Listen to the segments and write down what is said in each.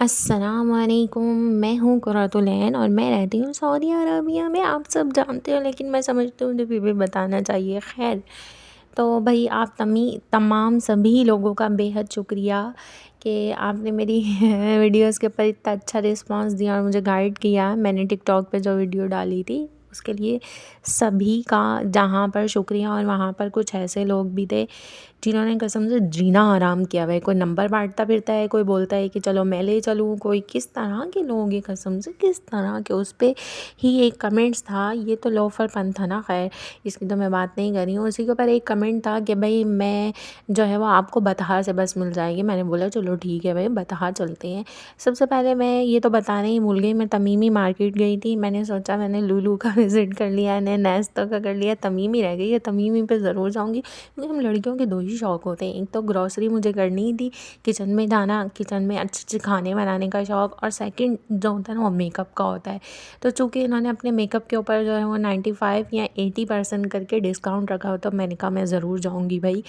अस्सलामुअलैकुम। मैं हूँ कुर्रतुल-ऐन और मैं रहती हूँ सऊदी अरबिया में। आप सब जानते हो, लेकिन मैं समझती हूँ कि फिर भी बताना चाहिए। ख़ैर, तो भई आप तमाम सभी लोगों का बेहद शुक्रिया कि आपने मेरी वीडियोज़ के ऊपर इतना अच्छा रिस्पॉन्स दिया और मुझे गाइड किया। मैंने टिकटॉक पे जो वीडियो डाली थी उसके लिए सभी का जहाँ पर शुक्रिया। और वहाँ पर कुछ ऐसे लोग भी थे जिन्होंने कसम से जीना हराम किया हुआ है। कोई नंबर बाँटता फिरता है, कोई बोलता है कि चलो मैं ले चलूँ, कोई किस तरह के लोग हैं कसम से, किस तरह के। उस पे ही एक कमेंट्स था, ये तो लोफरपन था ना। ख़ैर, इसकी तो मैं बात नहीं कर रही हूँ। उसी के ऊपर एक कमेंट था कि भाई मैं जो है वो आपको बतहा से बस मिल जाएगी। मैंने बोला चलो ठीक है भाई, बतहा चलते हैं। सबसे पहले मैं ये तो बताना ही भूल गई, मैं तमीमी मार्केट गई थी। मैंने सोचा मैंने लुलु का विज़िट कर लिया, ने नेस्तो का कर लिया, तमीमी रह गई है। तमीमी पे ज़रूर जाऊँगी क्योंकि हम लड़कियों के दो ही शौक़ होते हैं। एक तो ग्रॉसरी मुझे करनी ही थी, किचन में जाना, किचन में अच्छे-अच्छे खाने बनाने का शौक़, और सेकंड जो होता है ना वो मेकअप का होता है। तो चूँकि इन्होंने अपने मेकअप के ऊपर जो है वो 95 या 80% करके डिस्काउंट रखा हो, तो मैंने कहा मैं ज़रूर जाऊँगी भाई।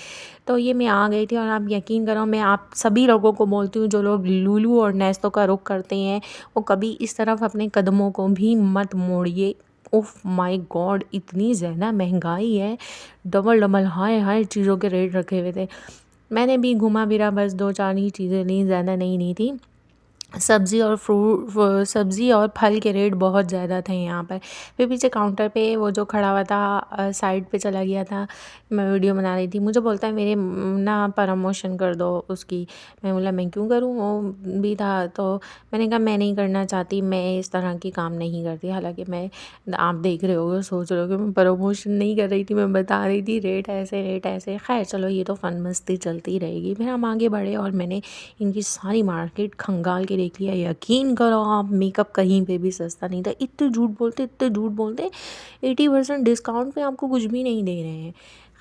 तो ये मैं आ गई थी और आप यकीन करो, मैं आप सभी लोगों को बोलती हूँ जो लोग लुलु और नेस्तो का रुख करते हैं, वो कभी इस तरफ अपने कदमों को भी मत मोड़िए। उफ़ माय गॉड! इतनी ज़्यादा महंगाई है, डबल डबल हाय हाय चीज़ों के रेट रखे हुए थे। मैंने भी घूमा फिरा, बस 2-4 ही चीज़ें ली, ज़्यादा नहीं ली थी। सब्ज़ी और फल के रेट बहुत ज़्यादा थे यहाँ पर। फिर पीछे काउंटर पे वो जो खड़ा हुआ था साइड पे चला गया था। मैं वीडियो बना रही थी, मुझे बोलता है मेरे ना प्रमोशन कर दो उसकी। मैं बोला मैं क्यों करूँ, वो भी था। तो मैंने कहा मैं नहीं करना चाहती, मैं इस तरह की काम नहीं करती। हालाँकि मैं, आप देख रहे होगे, सोच रहे हो कि मैं प्रमोशन नहीं कर रही थी, मैं बता रही थी रेट ऐसे। ख़ैर चलो, ये तो फ़न मस्ती चलती रहेगी। फिर हम आगे बढ़े और मैंने इनकी सारी मार्केट खंगाल के देख लिया। यकीन करो आप, मेकअप कहीं पे भी सस्ता नहीं था। इतने झूठ बोलते 80% डिस्काउंट में आपको कुछ भी नहीं दे रहे हैं।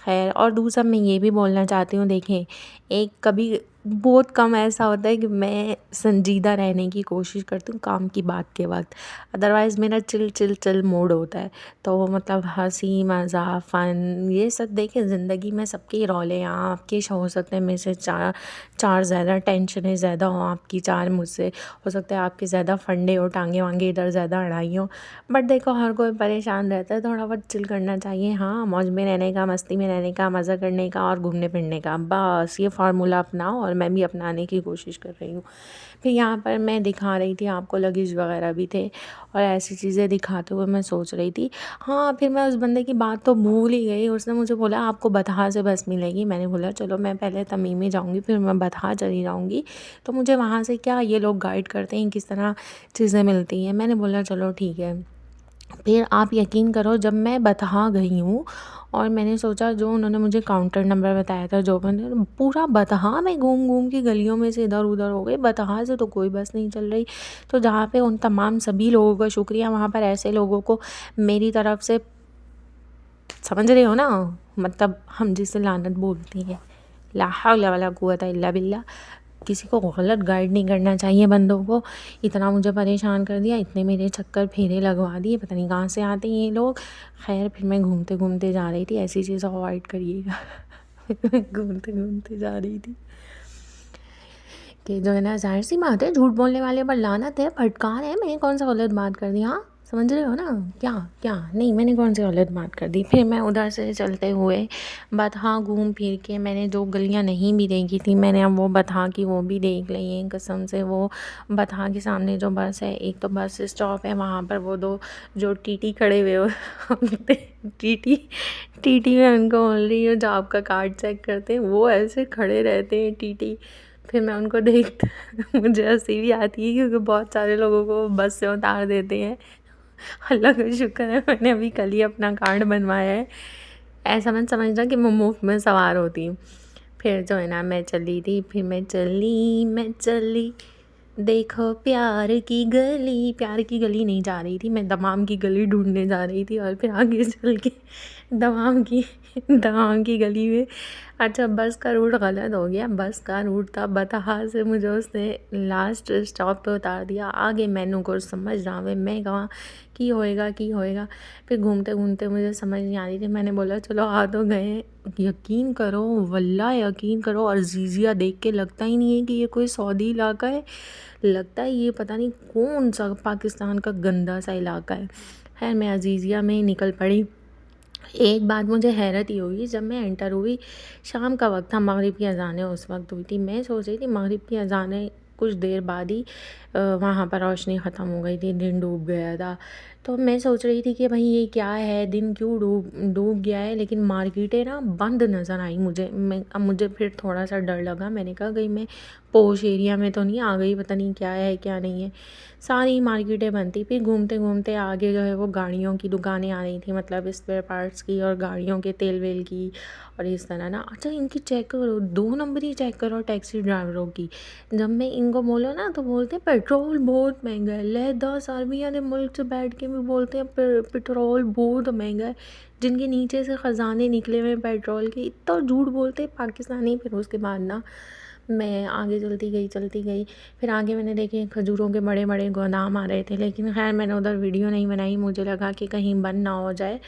खैर, और दूसरा मैं ये भी बोलना चाहती हूँ, देखें, एक कभी बहुत कम ऐसा होता है कि मैं संजीदा रहने की कोशिश करती हूँ काम की बात के वक्त। अदरवाइज़ मेरा चिल मोड होता है। तो मतलब हंसी मज़ाक फ़न ये सब, देखें ज़िंदगी में सबके ही रौले हैं। आपके हो सकते हैं मेरे से चार ज़्यादा टेंशनें ज़्यादा हों आपकी, चार मुझसे हो सकता है आपके ज़्यादा फंडे हो, टांगे वांगे इधर ज़्यादा अड़ाई हो। बट देखो, हर कोई परेशान रहता है, थोड़ा बहुत चिल करना चाहिए। हाँ, मौज में रहने का, मस्ती में रहने का, मज़ा करने का और घूमने फिरने का, बस ये फार्मूला अपनाओ। और मैं भी अपनाने की कोशिश कर रही हूँ। फिर यहाँ पर मैं दिखा रही थी आपको, लगेज वगैरह भी थे और ऐसी चीज़ें दिखाते हुए मैं सोच रही थी। हाँ, फिर मैं उस बंदे की बात तो भूल ही गई। उसने मुझे बोला आपको बतहा से बस मिलेगी। मैंने बोला चलो मैं पहले तमीमी जाऊँगी, फिर मैं बतहा चली जाऊँगी, तो मुझे वहाँ से क्या ये लोग गाइड करते हैं किस तरह चीज़ें मिलती हैं। मैंने बोला चलो ठीक है। फिर आप यकीन करो, जब मैं बतहा गई हूँ और मैंने सोचा, जो उन्होंने मुझे काउंटर नंबर बताया था, जो मैंने पूरा बतहा में घूम के गलियों में से इधर उधर हो गई। बतहा से तो कोई बस नहीं चल रही। तो जहाँ पे उन तमाम सभी लोगों का शुक्रिया, वहाँ पर ऐसे लोगों को मेरी तरफ से, समझ रहे हो ना, मतलब हम जिसे लानत बोलते हैं, ला हौला वला कुव्वता इल्ला बिल्ला। किसी को गलत गाइड नहीं करना चाहिए बंदों को। इतना मुझे परेशान कर दिया, इतने मेरे चक्कर फेरे लगवा दिए, पता नहीं कहाँ से आते हैं ये लोग। खैर, फिर मैं घूमते घूमते जा रही थी, ऐसी चीज़ अवॉइड करिएगा। घूमते घूमते जा रही थी कि जो है ना, ज़ाहिर सी बात है, झूठ बोलने वाले पर लानत है, फटकार है। मैंने कौन सा गलत बात कर दी? हाँ, समझ रहे हो ना? क्या क्या नहीं, मैंने कौन सी गलत बात कर दी? फिर मैं उधर से चलते हुए बतहा घूम फिर के, मैंने जो गलियां नहीं भी देखी थी, मैंने अब वो बतहा की वो भी देख ली हैं कसम से। वो बतहा के सामने जो बस है, एक तो बस स्टॉप है, वहाँ पर वो दो जो टीटी खड़े हुए होते टीटी टीटी में उनको बोल रही हूँ, जो आपका कार्ड चेक करते हैं, वो ऐसे खड़े रहते हैं टीटी। फिर मैं उनको देखते मुझे हंसी भी आती है क्योंकि बहुत सारे लोगों को बस से उतार देते हैं। अल्लाह का शुक्र है, मैंने अभी कल ही अपना कार्ड बनवाया है। ऐसा मत समझना कि मैं मुफ्त में सवार होती हूँ। फिर जो है ना, मैं चली थी, फिर मैं चली, देखो प्यार की गली नहीं जा रही थी, मैं दमाम की गली ढूंढने जा रही थी। और फिर आगे चल के दमाम की गली में। अच्छा, बस का रूट गलत हो गया। बस का रूट था बतहा से, मुझे उसने लास्ट स्टॉप पे उतार दिया। आगे मैनू को समझ ना आवे, मैं कहाँ की होएगा। फिर घूमते घूमते मुझे समझ नहीं आ रही थी। मैंने बोला चलो आ तो गए। यकीन करो, वल्लाह यकीन करो, अज़ीज़िया देख के लगता ही नहीं है कि ये कोई सऊदी इलाका है। लगता है ये पता नहीं कौन सा पाकिस्तान का गंदा सा इलाका है। खैर मैं अज़ीज़िया में निकल पड़ी। एक बात मुझे हैरत ही हुई, जब मैं एंटर हुई, शाम का वक्त था, मगरिब की अज़ानें उस वक्त हुई थी। मैं सोच रही थी मगरिब की अज़ानें कुछ देर बाद ही वहाँ पर रोशनी ख़त्म हो गई थी, दिन डूब गया था। तो मैं सोच रही थी कि भाई ये क्या है, दिन क्यों डूब गया है। लेकिन मार्केटें ना बंद नज़र आई मुझे। अब मुझे फिर थोड़ा सा डर लगा। मैंने कहा कहीं मैं पोश एरिया में तो नहीं आ गई, पता नहीं क्या है क्या नहीं है। सारी मार्केटें बंद थी। फिर घूमते घूमते आगे जो है वो गाड़ियों की दुकानें आ रही थी, मतलब स्पेयर पार्ट्स की और गाड़ियों के तेल वेल की और इस तरह ना। अच्छा इनकी चेक करो, 2 नंबरी चेक करो टैक्सी ड्राइवरों की। जब मैं इनको बोलो ना तो बोलते हैं पेट्रोल बहुत महंगा है। ले 10 अरबिया ने मुल्क से बैठ के भी बोलते हैं पेट्रोल बहुत महंगा है। जिनके नीचे से ख़जाने निकले हुए पेट्रोल के, इतना झूठ बोलते हैं पाकिस्तानी। फिर उसके बाद ना मैं आगे चलती गई। फिर आगे मैंने देखे खजूरों के बड़े बड़े गोदाम आ रहे थे, लेकिन खैर मैंने उधर वीडियो नहीं बनाई। मुझे लगा कि कहीं बंद ना हो जाए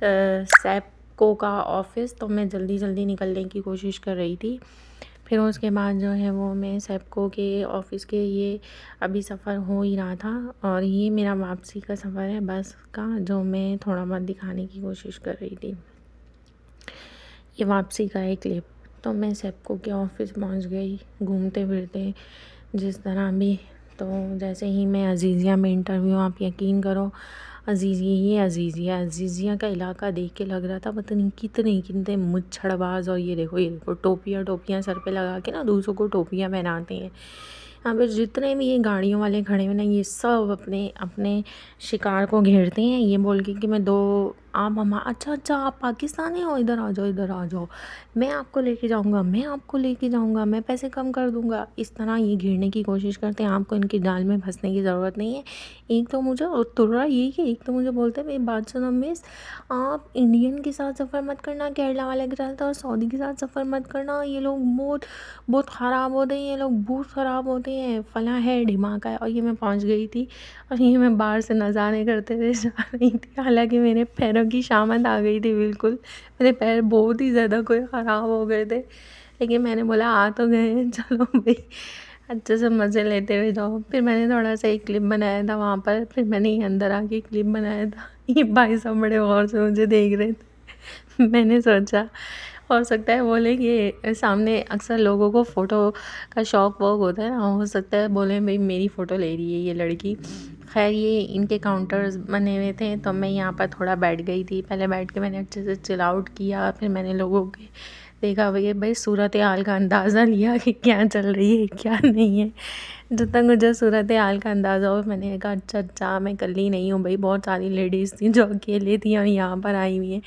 सैपको का ऑफ़िस, तो मैं जल्दी निकलने की कोशिश कर रही थी। फिर उसके बाद जो है वो मैं सैपको के ऑफ़िस के ये अभी सफ़र हो ही रहा था, और ये मेरा वापसी का सफ़र है बस का, जो मैं थोड़ा बहुत दिखाने की कोशिश कर रही थी। ये वापसी का एक क्लिप। तो मैं सैपको के ऑफ़िस पहुंच गई घूमते फिरते जिस तरह भी। तो जैसे ही मैं अज़ीज़िया में इंटरव्यू, आप यकीन करो अज़ीज़िया का इलाका देख के लग रहा था पता नहीं कितने मुच्छड़बाज। और ये देखो टोपियाँ सर पे लगा के ना दूसरों को टोपियाँ पहनाते हैं। यहाँ पे जितने भी ये गाड़ियों वाले खड़े हुए ना, ये सब अपने अपने शिकार को घेरते हैं ये बोल के कि मैं दो आप हम अच्छा आप पाकिस्तानी हो, इधर आ जाओ, मैं आपको लेके जाऊंगा, मैं पैसे कम कर दूंगा। इस तरह ये घेरने की कोशिश करते हैं। आपको इनकी जाल में फंसने की ज़रूरत नहीं है। एक तो मुझे तुर्रा ये कि एक तो मुझे बोलते हैं मेरी बात सुनो मिस, आप इंडियन के साथ सफ़र मत करना, केरला वाले के साथ और सऊदी के साथ सफ़र मत करना, ये लोग बहुत ख़राब होते हैं, ये लोग बहुत ख़राब होते हैं, फला है ढिमाका है। और ये मैं पहुंच गई थी और ये मैं बाहर से नज़ारे करते हुए जा रही थी। हालांकि मेरे पैरों की शामत आ गई थी बिल्कुल, मेरे पैर बहुत ही ज़्यादा कोई ख़राब हो गए थे। लेकिन मैंने बोला आ तो गए हैं, चलो भाई अच्छे से मज़े लेते हुए जाओ। फिर मैंने थोड़ा सा एक क्लिप बनाया था वहाँ पर, फिर मैंने ये अंदर आके क्लिप बनाया था। ये भाई साहब बड़े गौर से मुझे देख रहे थे। मैंने सोचा हो सकता है बोले कि सामने अक्सर लोगों को फ़ोटो का शौक़ वौक़ होता है ना, हो सकता है बोले भाई मेरी फ़ोटो ले रही है ये लड़की। खैर ये इनके काउंटर्स बने हुए थे, तो मैं यहाँ पर थोड़ा बैठ गई थी। पहले बैठ के मैंने अच्छे से चिल आउट किया, फिर मैंने लोगों के देखा भाई सूरत हाल का अंदाज़ा लिया कि क्या चल रही है क्या नहीं है। जब तक मुझे सूरत हाल का अंदाज़ा हो, मैंने कहा अच्छा मैं अकेली नहीं हूँ भाई, बहुत सारी लेडीज़ थी जो अकेले थी और यहाँ पर आई हुई हैं।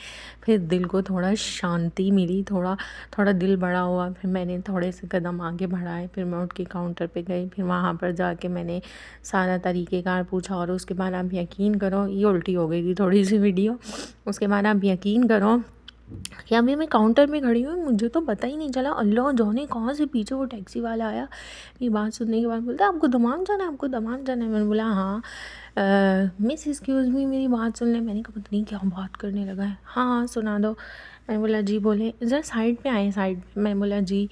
फिर दिल को थोड़ा शांति मिली, थोड़ा दिल बड़ा हुआ। फिर मैंने थोड़े से कदम आगे बढ़ाए, फिर मैं उठ के काउंटर पे गई। फिर वहाँ पर जाके मैंने सारा तरीक़ेकार पूछा, और उसके बाद आप यकीन करो ये उल्टी हो गई थी थोड़ी सी वीडियो। उसके बाद आप यकीन करो कि अभी मैं काउंटर में खड़ी हूँ, मुझे तो पता ही नहीं चला अल्लाह जाने कहाँ से पीछे वो टैक्सी वाला आया। ये बात सुनने के बाद बोलता आपको दमाम जाना है। मैंने बोला हाँ मिस एक्सक्यूज़ मी, मेरी बात सुन ले। मैंने कहा पता नहीं क्या बात करने लगा है। हाँ सुना दो। मैंने बोला जी बोले, ज़रा साइड पे आए साइड पे। मैं बोला जी।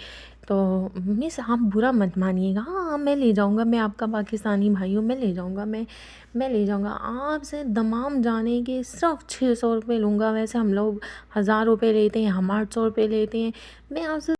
तो मिस आप बुरा मत मानिएगा, हाँ मैं ले जाऊँगा, मैं आपका पाकिस्तानी भाई हूँ, मैं ले जाऊँगा, मैं ले जाऊँगा। आपसे दमाम जाने के सिर्फ 600 रुपये लूँगा। वैसे हम लोग 1000 रुपये लेते हैं, हम 800 रुपये लेते हैं। मैं आपसे